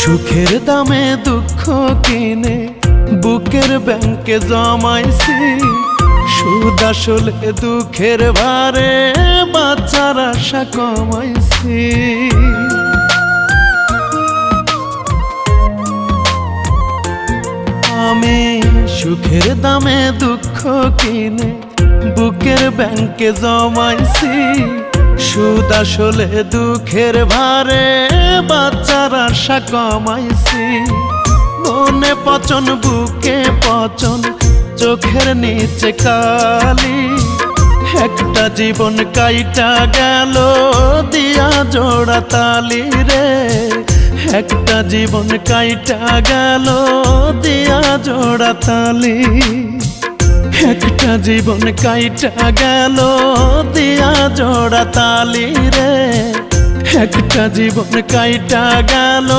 সুখের দামে দুঃখ কিনে বুকের ব্যাংকে জমাইছি, সুদ আসলে দুঃখের ভারে বাঁচার আশা কমাইছি। আমি সুখের দামে দুঃখ কিনে বুকের ব্যাংকে জমাইছি, সুদ আসলে দুঃখের ভারে বাঁচার আশা কমাইছি। মনে পচন বুকে পচন চোখের নিচে কালি, একটা জীবন কাইটা গেল দিয়া জোড়া তালি রে, একটা জীবন কাইটা গেল দিয়া জোড়া তালি, একটা জীবন কাইটা গেল দিয়া জোড়া তালি রে, একটা জীবন কাইটা গেল।